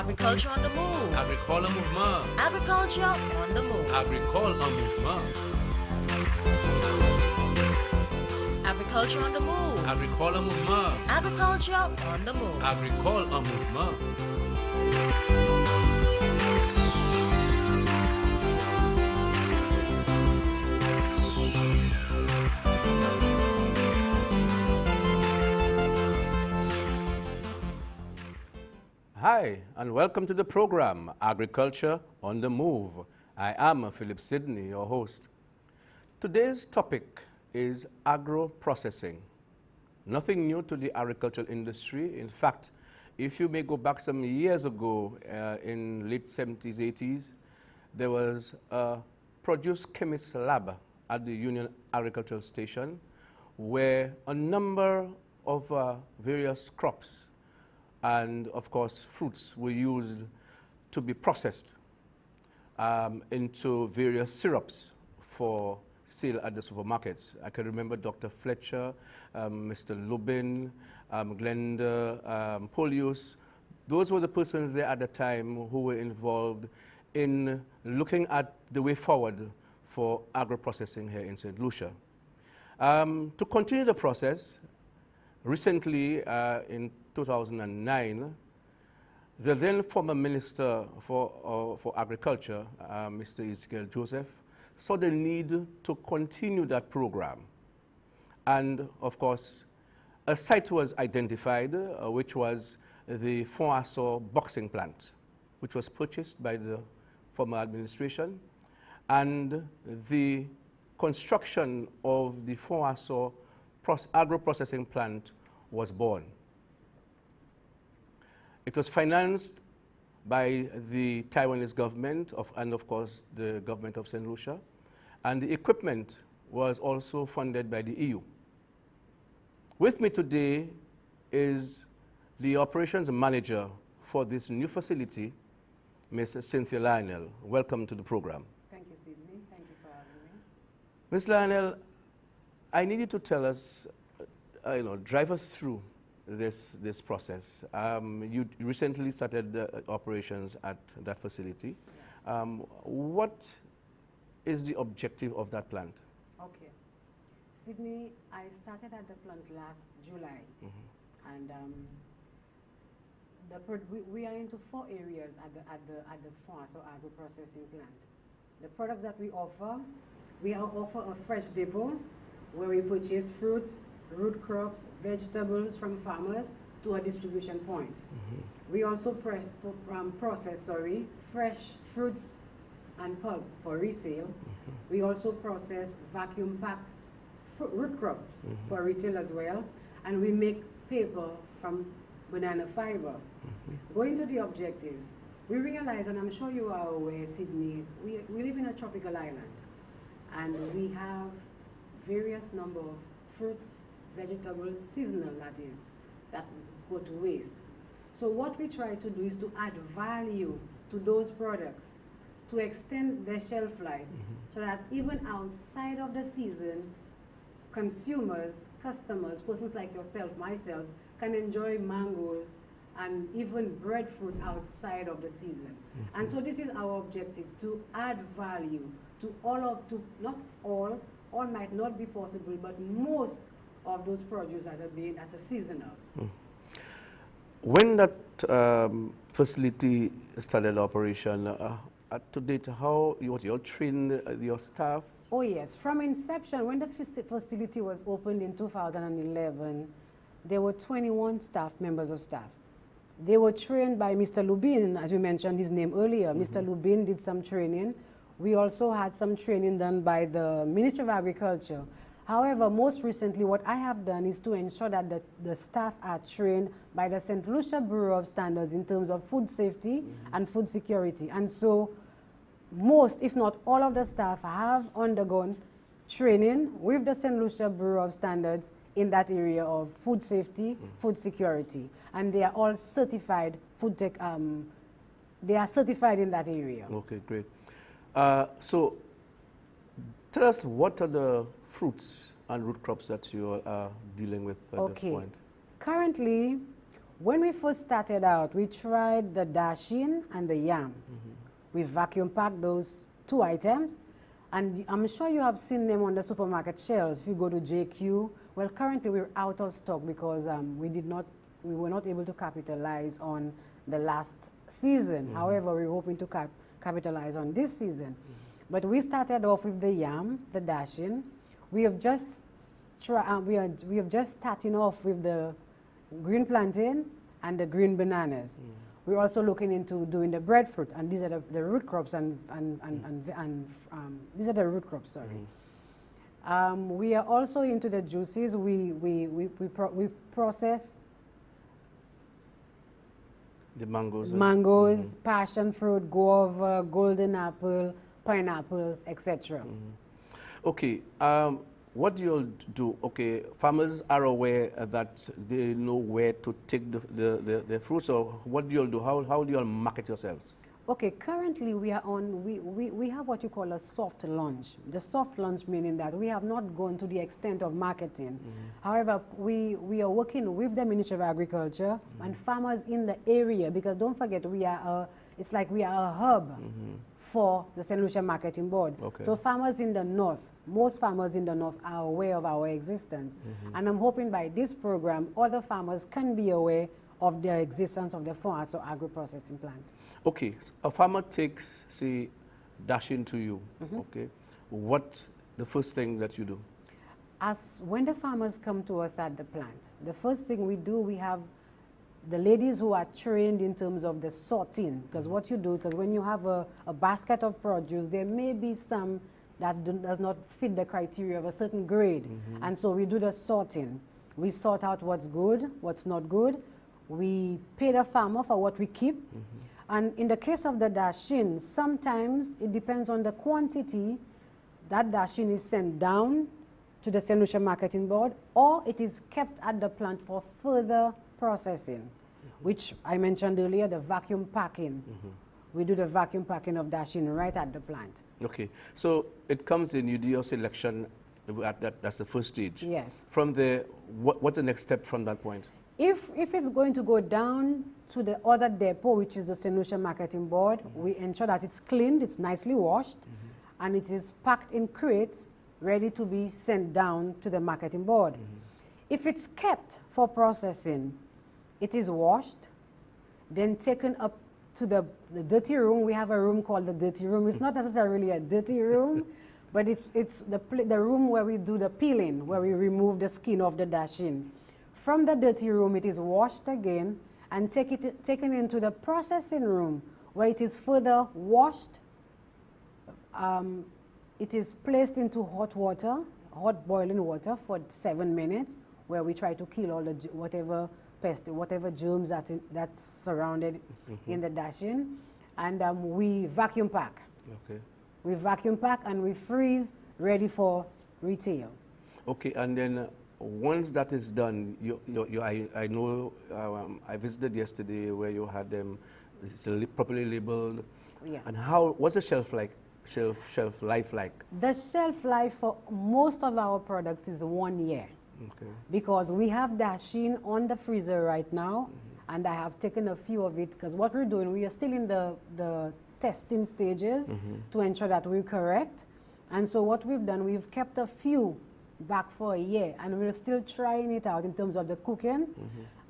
Agriculture on the move. Agricole mouvement. Agriculture on the move. Agricole en mouvement. Agriculture on the move. Agricole en mouvement. Agriculture on the move. Agricole en mouvement. Hi, and welcome to the program, Agriculture on the Move. I am Phillip Sydney, your host. Today's topic is agro-processing. Nothing new to the agricultural industry. In fact, if you may go back some years ago, in late 70s, 80s, there was a produce chemist lab at the Union Agricultural Station where a number of various crops and, of course, fruits were used to be processed into various syrups for sale at the supermarkets. I can remember Dr. Fletcher, Mr. Lubin, Glenda, Polius. Those were the persons there at the time who were involved in looking at the way forward for agro-processing here in St. Lucia. To continue the process, recently in 2009, the then former Minister for Agriculture, Mr. Ezekiel Joseph, saw the need to continue that program. And of course, a site was identified, which was the Assau boxing plant, which was purchased by the former administration. And the construction of the Assau agro-processing plant was born. It was financed by the Taiwanese government and of course the government of St. Lucia, and the equipment was also funded by the EU. With me today is the operations manager for this new facility, Ms. Cynthia Lionel. Welcome to the program. Thank you, Sydney. Thank you for having me. Ms. Lionel, I need you to tell us, drive us through this process. You recently started operations at that facility. What is the objective of that plant? Okay. Sydney, I started at the plant last July. And we are into 4 areas at the Assau Agro-processing plant. The products that we offer a fresh depot where we purchase fruits, root crops, vegetables from farmers to a distribution point. We also process fresh fruits and pulp for resale. We also process vacuum packed root crops for retail as well. And we make paper from banana fiber. Going to the objectives, we realize, and I'm sure you are aware, Sydney, we live in a tropical island. And we have various number of fruits, vegetables, seasonal that is, that go to waste. So what we try to do is to add value to those products, to extend their shelf life, so that even outside of the season, consumers, customers, persons like yourself, myself, can enjoy mangoes and even breadfruit outside of the season. And so this is our objective, to add value to not all might not be possible, but most of those produce that are seasonal. When that facility started operation, to date, how you trained your staff? Oh yes, from inception, when the facility was opened in 2011, there were 21 members of staff. They were trained by Mr. Lubin, as you mentioned his name earlier. Mr. Lubin did some training. We also had some training done by the Ministry of Agriculture. However, most recently, what I have done is to ensure that the staff are trained by the St. Lucia Bureau of Standards in terms of food safety and food security. And so most, if not all of the staff have undergone training with the St. Lucia Bureau of Standards in that area of food safety, food security. And they are all certified food tech, they are certified in that area. Okay, great. So tell us, what are the fruits and root crops that you are dealing with at this point? Currently, When we first started out, we tried the dasheen and the yam. We vacuum packed those 2 items, and I'm sure you have seen them on the supermarket shelves. If you go to JQ, well, currently we're out of stock because we were not able to capitalize on the last season. However, we're hoping to capitalize on this season. But we started off with the yam, the dasheen. We have just starting off with the green plantain and the green bananas. We're also looking into doing the breadfruit, and these are the root crops, and these are the root crops. Sorry. We are also into the juices. We process the mangoes, passion fruit, guava, golden apple, pineapples, etc. Okay. What do you all do? Okay, farmers are aware that they know where to take the fruits, or what do you all do? How do you all market yourselves? Okay, currently we are on, we have what you call a soft launch. The soft launch meaning that we have not gone to the extent of marketing. However, we are working with the Ministry of Agriculture and farmers in the area, because don't forget it's like we are a hub for the St. Lucia Marketing Board. Okay. So farmers in the north, most farmers in the north are aware of our existence. And I'm hoping by this program, other farmers can be aware of the existence of the Assau Agro-processing plant. Okay, a farmer takes, say, dasheen to you, okay? What the first thing that you do? When the farmers come to us at the plant, the first thing we do, we have the ladies who are trained in terms of the sorting, because what you do, because when you have a basket of produce, there may be some that does not fit the criteria of a certain grade. And so we do the sorting. We sort out what's good, what's not good. We pay the farmer for what we keep. And in the case of the dasheen, sometimes it depends on the quantity. That dasheen is sent down to the St. Lucia Marketing Board, or it is kept at the plant for further processing, which I mentioned earlier, the vacuum packing. We do the vacuum packing of dasheen right at the plant. Okay, so it comes in, you do your selection, that's the first stage. Yes. From there, what's the next step from that point? If it's going to go down to the other depot, which is the St. Lucia Marketing Board, we ensure that it's cleaned, it's nicely washed, and it is packed in crates, ready to be sent down to the marketing board. If it's kept for processing, it is washed, then taken up to the dirty room. We have a room called the dirty room. It's not necessarily a dirty room, but it's the room where we do the peeling, where we remove the skin of the dasheen. From the dirty room, it is washed again and taken into the processing room, where it is further washed. It is placed into hot water, hot boiling water for 7 minutes, where we try to kill all the whatever germs that's surrounded in the dasheen, and we vacuum pack. Okay. We vacuum pack and we freeze, ready for retail. Okay, and then once that is done, I know I visited yesterday where you had them properly labeled. Yeah. And what's the shelf life like? The shelf life for most of our products is 1 year. Okay. Because we have dasheen on the freezer right now, and I have taken a few of it, because what we're doing, we are still in the testing stages to ensure that we're correct. And so what we've done, we've kept a few back for a year, and we're still trying it out in terms of the cooking,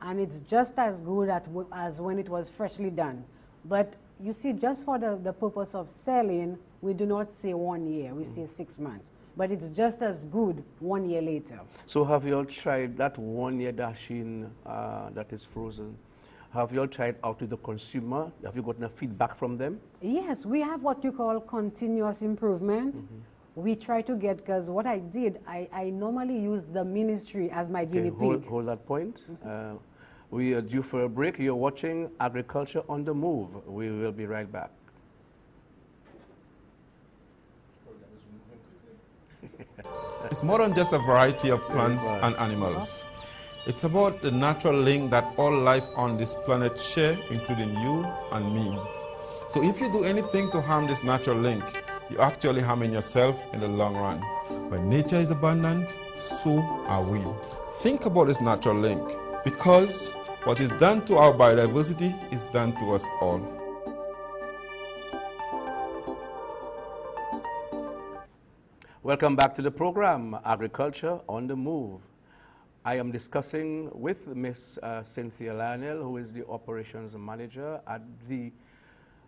and it's just as good as when it was freshly done. But you see, just for the purpose of selling, we do not say 1 year, we say 6 months. But it's just as good 1 year later. So have you all tried that 1 year dasheen that is frozen? Have you all tried out with the consumer? Have you gotten a feedback from them? Yes, we have what you call continuous improvement. We try to get, because what I did, I normally use the ministry as my guinea pig. Hold that point. We are due for a break. You're watching Agriculture on the Move. We will be right back. It's more than just a variety of plants and animals. It's about the natural link that all life on this planet share, including you and me. So if you do anything to harm this natural link, you're actually harming yourself in the long run. When nature is abundant, so are we. Think about this natural link, because What is done to our biodiversity is done to us all. Welcome back to the program, Agriculture on the Move. I am discussing with Miss Cynthia Lionel, who is the operations manager at the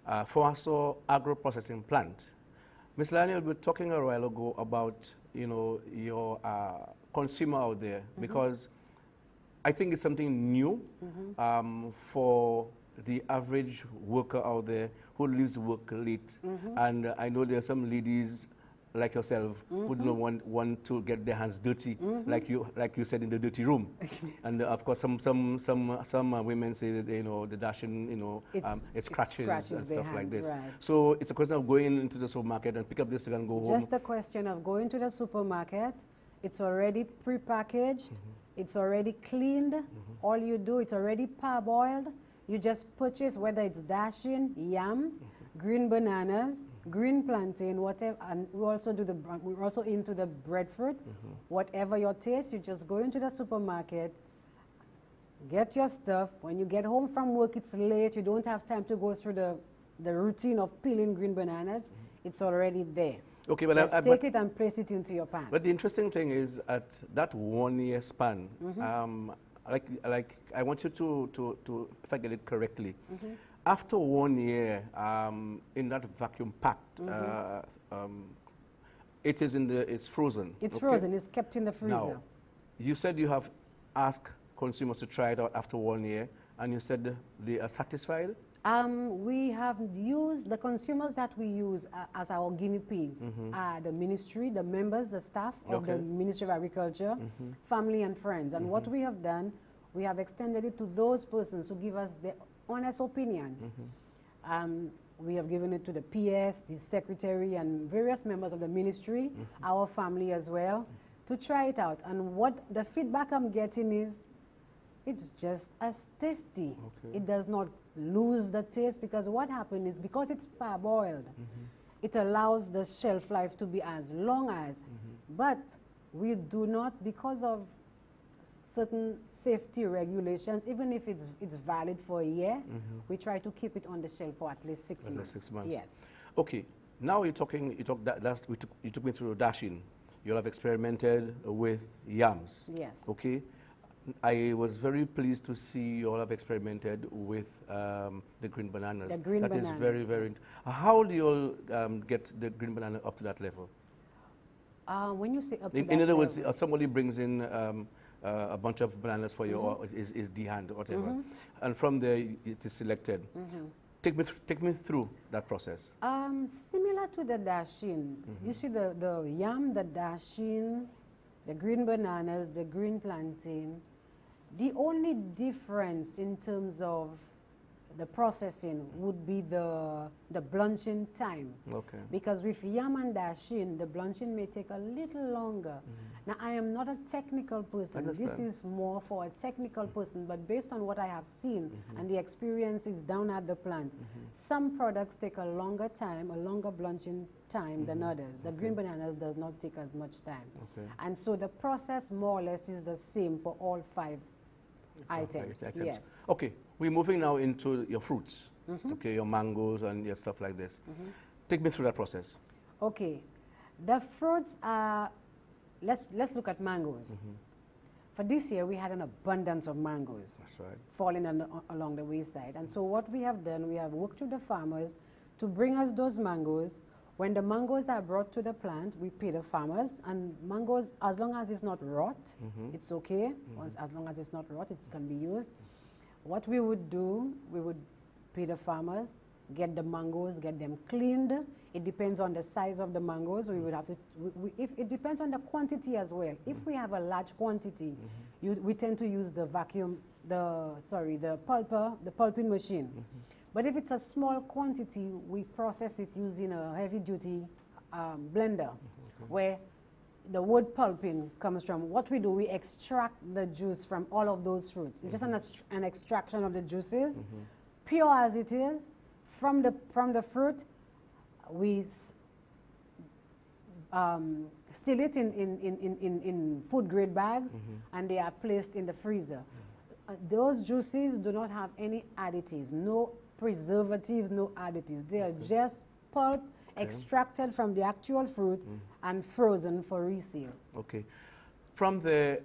Assau Agro-processing plant. Ms. Lionel, we were talking a while ago about, you know, your consumer out there, because I think it's something new for the average worker out there who leaves work late. And I know there are some ladies like yourself who don't want to get their hands dirty, like you said, in the dirty room. And of course, some women say that, you know, the dashing, you know, it scratches and stuff like this. Right. So it's a question of going into the supermarket and pick up this and go home. Just a question of going to the supermarket. It's already pre-packaged. It's already cleaned. All you do, it's already parboiled. You just purchase, whether it's dashing, yam, green bananas, green plantain, whatever, and we're also into the breadfruit. Whatever your taste, you just go into the supermarket, get your stuff. When you get home from work, it's late, you don't have time to go through the routine of peeling green bananas. It's already there. Okay, but just take it and place it into your pan. But the interesting thing is, at that 1 year span, like I want you to, if I get it correctly, after 1 year, in that vacuum packed, it's frozen. It's frozen. It's kept in the freezer. Now, you said you have asked consumers to try it out after 1 year, and you said they are satisfied. We have used the consumers that we use as our guinea pigs are the ministry, the members, the staff of the Ministry of Agriculture, family and friends. And what we have done, we have extended it to those persons who give us their honest opinion. We have given it to the PS, the secretary, and various members of the ministry, our family as well, to try it out. And what the feedback I'm getting is, it's just as tasty. It does not lose the taste, because what happened is, because it's parboiled, it allows the shelf life to be as long as, but we do not, because of certain safety regulations, even if it's valid for a year, we try to keep it on the shelf for at least 6 months. 6 months. Yes. Okay. Now you took me through dashing. You'll have experimented with yams. Yes. Okay. I was very pleased to see you all have experimented with the green bananas. The green bananas. That is very, very. Yes. How do you all get the green banana up to that level? When you say up to that In other words, level, somebody brings in a bunch of bananas for you, or is de-hand or whatever, and from there it is selected. Take me through that process. similar to the dashing, you see the yam, the dashing, the green bananas, the green plantain. The only difference in terms of the processing would be the blanching time. Okay. Because with yam and dashing, the blanching may take a little longer. Now, I am not a technical person. This is more for a technical person, but based on what I have seen and the experiences down at the plant, some products take a longer time, a longer blanching time than others. The green bananas does not take as much time. Okay. And so the process more or less is the same for all 5 items. Yes. Okay, we're moving now into your fruits. Okay, your mangoes and your stuff like this. Take me through that process. Okay, the fruits are, let's look at mangoes. For this year, we had an abundance of mangoes. That's right. Falling along the wayside. And so what we have done, we have worked with the farmers to bring us those mangoes. When the mangoes are brought to the plant, we pay the farmers, and mangoes, as long as it's not rot, it's okay. As long as it's not rot, it can be used. What we would do, we would pay the farmers, get the mangoes, get them cleaned. It depends on the size of the mangoes. We would have to, if it depends on the quantity as well. If we have a large quantity, we tend to use the the pulping machine. But if it's a small quantity, we process it using a heavy-duty blender, where the wood pulping comes from. What we do, we extract the juice from all of those fruits. It's just an extraction of the juices, pure as it is, from the fruit. We seal it in food-grade bags, and they are placed in the freezer. Those juices do not have any additives, no preservatives, no additives. They are just pulp extracted from the actual fruit and frozen for resale. Okay. From there,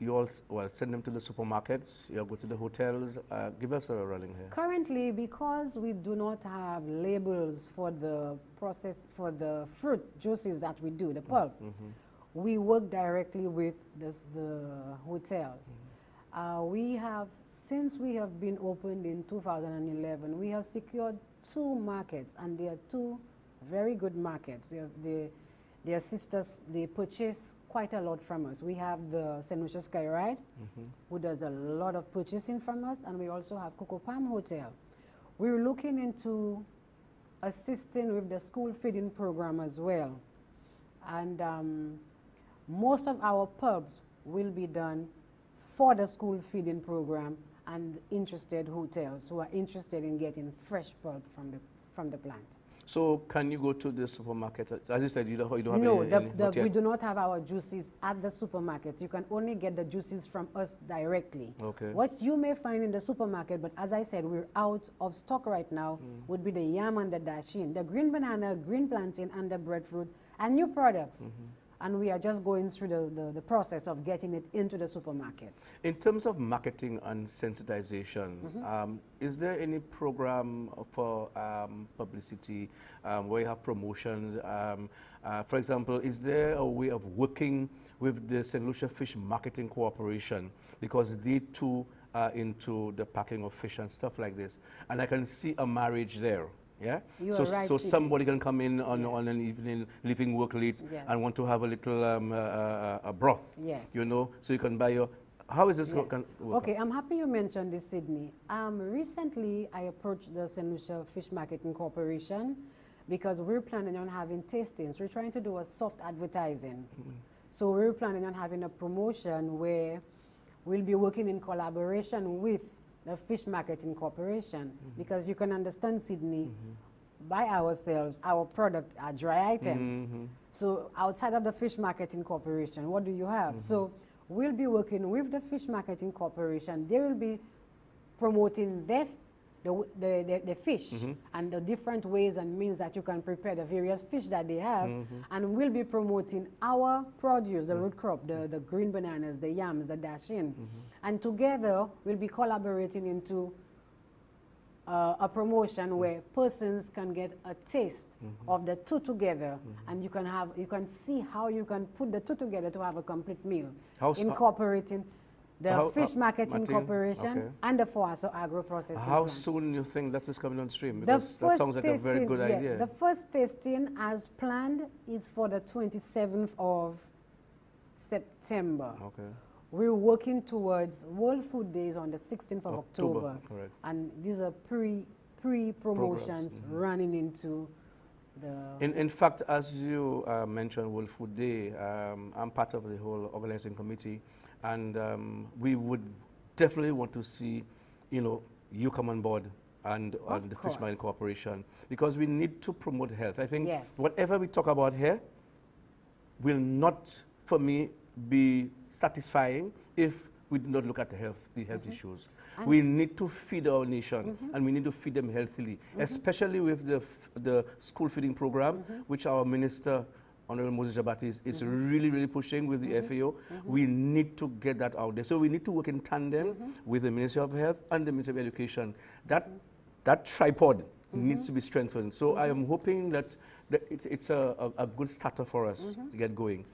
you all send them to the supermarkets, you go to the hotels. Give us a running here. Currently, because we do not have labels for the process, for the fruit juices that we do, the pulp, we work directly with the hotels. Since we have been opened in 2011, we have secured 2 markets, and they are 2 very good markets. They assist us, they purchase quite a lot from us. We have the St. Lucia Skyride, who does a lot of purchasing from us, and we also have Cocoa Palm Hotel. We're looking into assisting with the school feeding program as well. And most of our pubs will be done for the school feeding program and interested hotels who are interested in getting fresh pulp from the plant. So can you go to the supermarket? As you said, you don't have no, any we do not have our juices at the supermarket. You can only get the juices from us directly. Okay. What you may find in the supermarket, but as I said, we're out of stock right now, would be the yam and the dashin, the green banana, green plantain, and the breadfruit, and new products. And we are just going through the process of getting it into the supermarkets. In terms of marketing and sensitization, is there any program for publicity where you have promotions? For example, is there a way of working with the St. Lucia Fish Marketing Corporation? Because they too are into the packing of fish and stuff like this. And I can see a marriage there. Yeah. So somebody can come in on an evening, leaving work late, and want to have a little a broth. Yes. You know, so you can buy your. How is this work? Okay, I'm happy you mentioned this, Sydney. Recently, I approached the St. Lucia Fish Marketing Corporation because we're planning on having tastings. We're trying to do a soft advertising. So we're planning on having a promotion where we'll be working in collaboration with the Fish Marketing Corporation, because you can understand, Sydney, by ourselves, our product are dry items. So outside of the Fish Marketing Corporation, what do you have? So we'll be working with the Fish Marketing Corporation. They will be promoting the fish and the different ways and means that you can prepare the various fish that they have, and we'll be promoting our produce, the root crop, the green bananas, the yams, the dashin, and together we'll be collaborating into a promotion where persons can get a taste of the 2 together, and you can see how you can put the 2 together to have a complete meal, incorporating the Fish Marketing Corporation and the Assau Agro-processing How plant. soon do you think that is coming on stream? Because that sounds like a very good idea. The first tasting, as planned, is for the 27th of September. Okay. We're working towards World Food Days on the 16th of October. Correct. And these are pre-promotions running into the... In fact, as you mentioned World Food Day, I'm part of the whole organizing committee, and we would definitely want to see, you come on board and the Fish Marketing Corporation, because we need to promote health. I think whatever we talk about here will not, for me, be satisfying if we do not look at the health issues. We need to feed our nation, and we need to feed them healthily, especially with the school feeding program, which our minister, Honorable Moses Jabati, is really, really pushing with the FAO. We need to get that out there. So we need to work in tandem with the Ministry of Health and the Ministry of Education. That tripod needs to be strengthened. So I am hoping that it's a good starter for us to get going.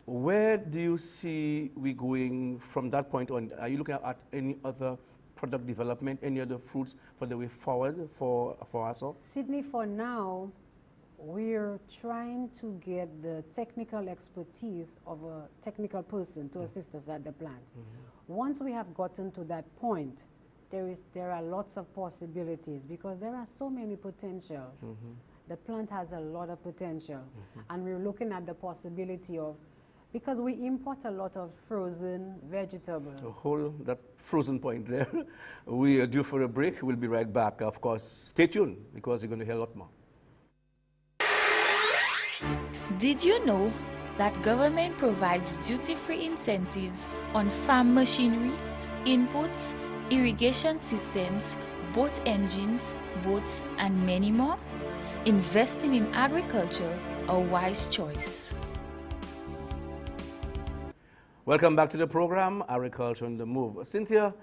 Where do you see we going from that point on? Are you looking at any other product development, any other fruits for the way forward for Assau? Sydney, for now, we're trying to get the technical expertise of a technical person to assist us at the plant. Once we have gotten to that point, there are lots of possibilities, because there are so many potentials. The plant has a lot of potential, and we're looking at the possibility of, because we import a lot of frozen vegetables. Hold that frozen point there. We are due for a break. We'll be right back. Of course, stay tuned, because you're going to hear a lot more. Did you know that government provides duty-free incentives on farm machinery inputs, irrigation systems, boat engines, boats, and many more? Investing in agriculture, a wise choice. Welcome back to the program, Agriculture on the Move. Cynthia,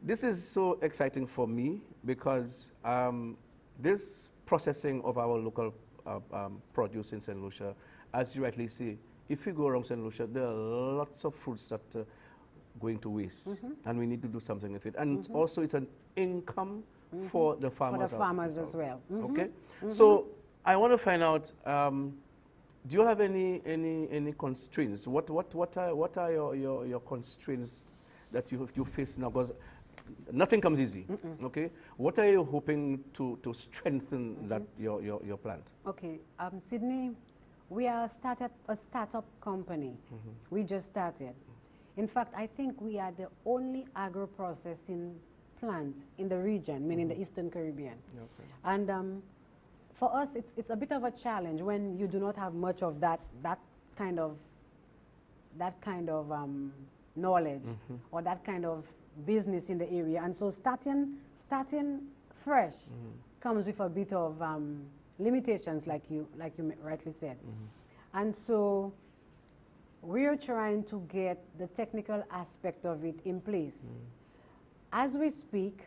this is so exciting for me because this processing of our local produce in St. Lucia, as you rightly say, if you go around St. Lucia, there are lots of fruits that are going to waste, and we need to do something with it. And also, it's an income for the farmers. For the farmers as well. Okay, so I want to find out. Do you have any constraints? What are your constraints that you face now? Because nothing comes easy. Okay, what are you hoping to strengthen that your plant? Okay, Sydney, we are a startup company. We just started. In fact, I think we are the only agro-processing plant in the region, meaning the Eastern Caribbean. Okay. And for us, it's a bit of a challenge when you do not have much of that kind of knowledge or that kind of business in the area. And so starting fresh comes with a bit of limitations, like you rightly said. And so we're trying to get the technical aspect of it in place. As we speak,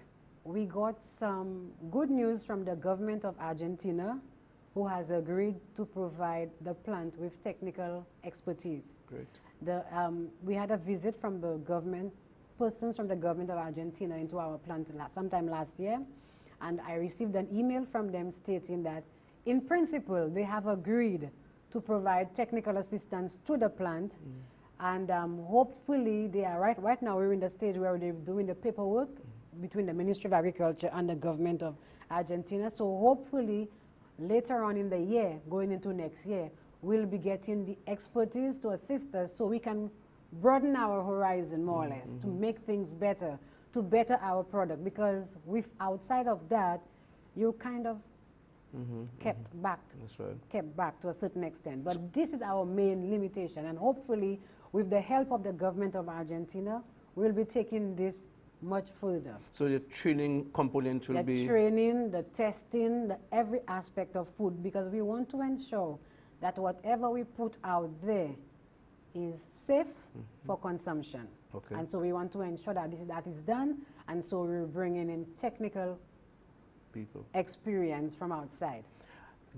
we got some good news from the government of Argentina, who has agreed to provide the plant with technical expertise. Great. We had a visit from the persons from the government of Argentina into our plant sometime last year, and I received an email from them stating that, in principle, they have agreed to provide technical assistance to the plant, and hopefully they are right now we're in the stage where they're doing the paperwork between the Ministry of Agriculture and the government of Argentina. So hopefully later on in the year, going into next year, we'll be getting the expertise to assist us so we can broaden our horizon more or less, to make things better, to better our product. Because with outside of that, you kind of kept back. That's right. Kept back to a certain extent. But this is our main limitation, and hopefully with the help of the government of Argentina, we'll be taking this much further. So the training component will be... The training, the testing, every aspect of food, because we want to ensure that whatever we put out there is safe for consumption. Okay. And so we want to ensure that that is done, and so we're bringing in technical people experience from outside.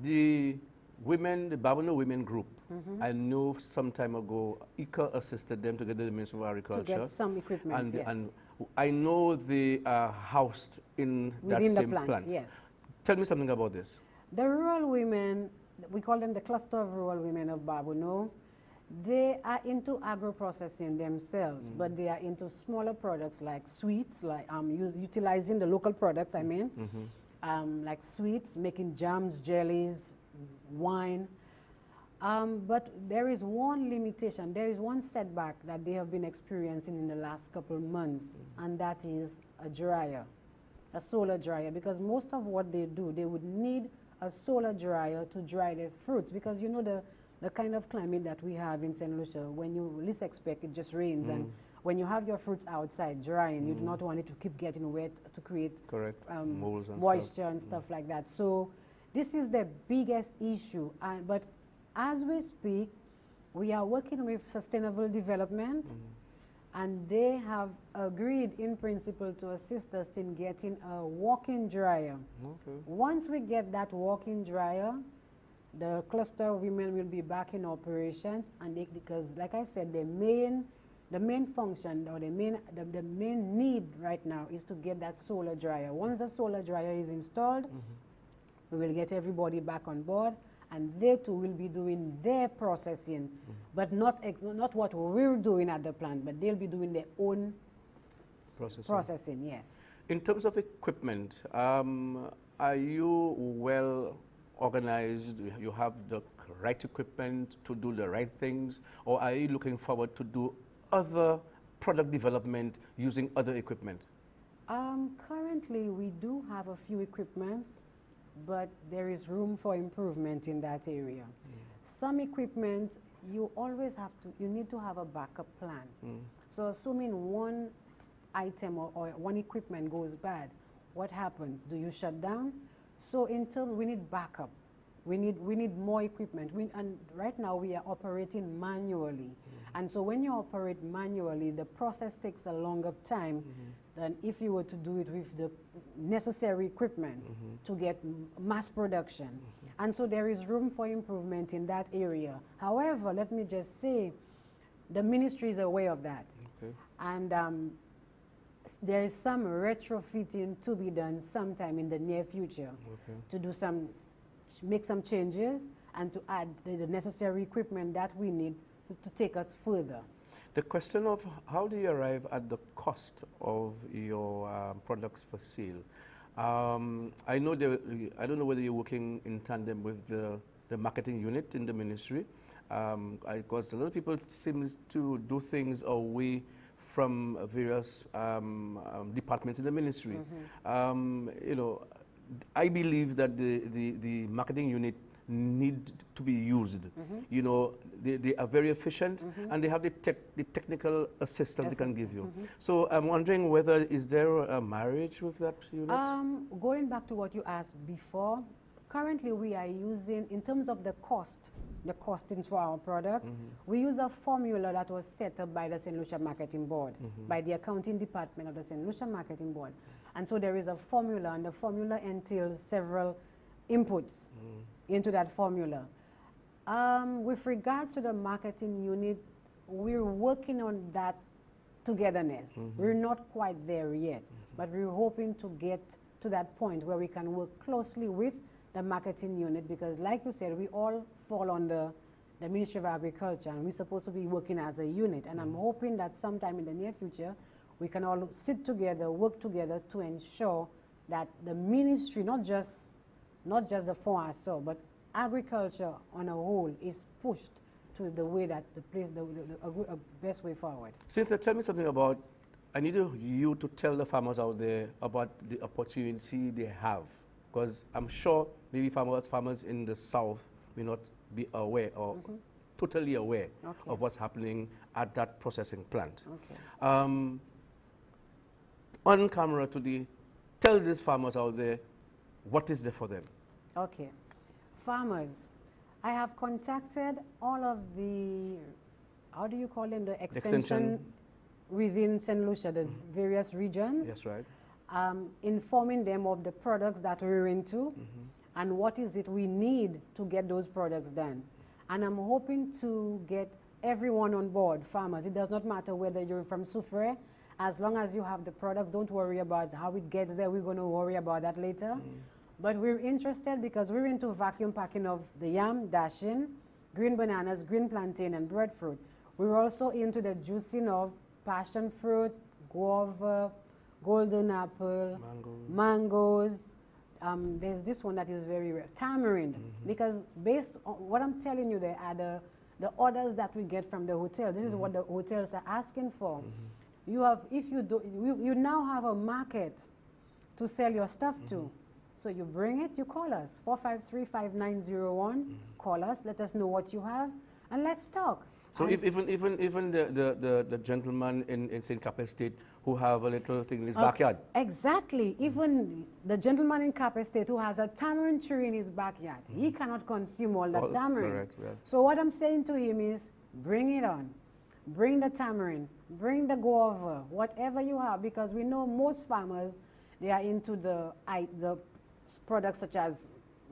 The Babano Women Group, I know some time ago, ICA assisted them to get the Ministry of Agriculture. To get some equipment, and, yes. And I know they are housed in Within that same the plant, yes. Tell me something about this. The rural women, we call them the cluster of rural women of Babano, they are into agro-processing themselves, but they are into smaller products like sweets, like utilizing the local products, I mean, like sweets, making jams, jellies, wine. But there is one limitation, there is one setback that they have been experiencing in the last couple of months, and that is a dryer, a solar dryer, because most of what they do, they would need a solar dryer to dry their fruits, because you know the kind of climate that we have in St. Lucia, when you least expect it just rains, and when you have your fruits outside drying, you do not want it to keep getting wet to create molds and moisture and stuff like that. So this is the biggest issue, but as we speak, we are working with Sustainable Development, and they have agreed in principle to assist us in getting a walk-in dryer. Okay. Once we get that walk-in dryer, the cluster of women will be back in operations, and because like I said, the main function or the main need right now is to get that solar dryer. Once the solar dryer is installed, we will get everybody back on board, and they too will be doing their processing, but not what we're doing at the plant, but they'll be doing their own processing, yes. In terms of equipment, are you well organized? You have the right equipment to do the right things, or are you looking forward to do other product development using other equipment? Currently, we do have a few equipment, but there is room for improvement in that area. Some equipment you always have to, you need to have a backup plan. So assuming one item or one equipment goes bad, what happens? Do you shut down? So until we need backup, we need more equipment. And right now we are operating manually. And so when you operate manually, the process takes a longer time than if you were to do it with the necessary equipment to get mass production. And so there is room for improvement in that area. However, let me just say, the ministry is aware of that. Okay. And there is some retrofitting to be done sometime in the near future to do make some changes and to add the necessary equipment that we need to take us further. The question of how do you arrive at the cost of your products for sale? I know I don't know whether you're working in tandem with the marketing unit in the ministry, because a lot of people seem to do things away from various departments in the ministry. You know, I believe that the marketing unit need to be used. You know, they are very efficient and they have the technical assistance they can give you. So I'm wondering whether is there a marriage with that unit? Going back to what you asked before, currently we are using, in terms of the costing for our products, we use a formula that was set up by the St. Lucia Marketing Board, by the accounting department of the St. Lucia Marketing Board. And so there is a formula, and the formula entails several inputs into that formula. With regards to the marketing unit, we're working on that togetherness. We're not quite there yet, but we're hoping to get to that point where we can work closely with the marketing unit, because like you said, we all fall under the Ministry of Agriculture and we're supposed to be working as a unit. And I'm hoping that sometime in the near future, we can all sit together, work together to ensure that the ministry, not just the Fonds Assau, but agriculture on a whole is pushed to the way that the best way forward. Cynthia, tell me something about, I need you to tell the farmers out there about the opportunity they have, because I'm sure maybe farmers in the south may not be aware or totally aware of what's happening at that processing plant. On camera today, tell these farmers out there what is there for them. Okay. Farmers, I have contacted all of the, how do you call them, the extension within St. Lucia, the various regions. That's right. Informing them of the products that we're into and what is it we need to get those products done. And I'm hoping to get everyone on board, farmers. It does not matter whether you're from Soufrière, as long as you have the products, don't worry about how it gets there. We're going to worry about that later. But we're interested because we're into vacuum packing of the yam, dashing, green bananas, green plantain, and breadfruit. We're also into the juicing of passion fruit, guava, golden apple, mangoes. There's this one that is very rare, tamarind. Because based on what I'm telling you, there are the orders that we get from the hotel. This is what the hotels are asking for. You have, if you do, you now have a market to sell your stuff to. So you bring it, you call us, 453-5901. Call us, let us know what you have, and let's talk. So if even the gentleman in St. Cap Estate who have a little thing in his backyard. Exactly. Even the gentleman in Cap Estate who has a tamarind tree in his backyard, he cannot consume all that tamarind. Correct, yeah. So what I'm saying to him is, bring it on. Bring the tamarind, bring the guava, whatever you have, because we know most farmers, they are into the products such as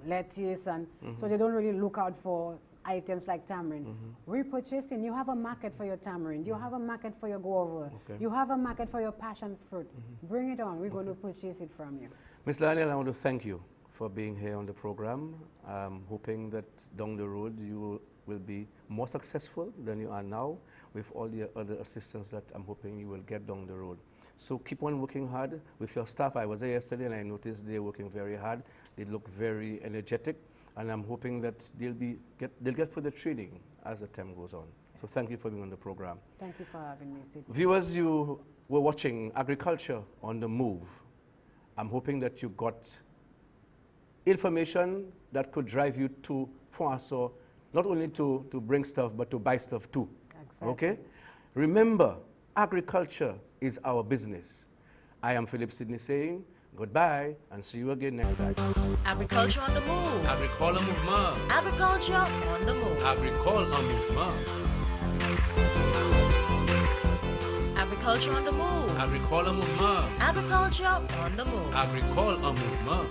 lettuce, and so they don't really look out for items like tamarind. We're purchasing, you have a market for your tamarind, you have a market for your guava, you have a market for your passion fruit. Bring it on, we're going to purchase it from you. Ms. Lionel, I want to thank you for being here on the program. I'm hoping that down the road you will be more successful than you are now with all the other assistance that I'm hoping you will get down the road. So keep on working hard with your staff. I was there yesterday and I noticed they're working very hard. They look very energetic, and I'm hoping that they'll get further training as the time goes on. So thank you for being on the program. Thank you for having me. Viewers, you were watching Agriculture on the Move. I'm hoping that you got information that could drive you to Fonds Assau not only to bring stuff, but to buy stuff too. Exactly. Okay? Remember, agriculture is our business. I am Phillip Sydney saying goodbye and see you again next time. Agriculture on the move. Agricole mouvement. Agriculture on the move. Agricole en mouvement. Agriculture on the move. Agricole mouvement. Agriculture on the move. Agricole en mouvement.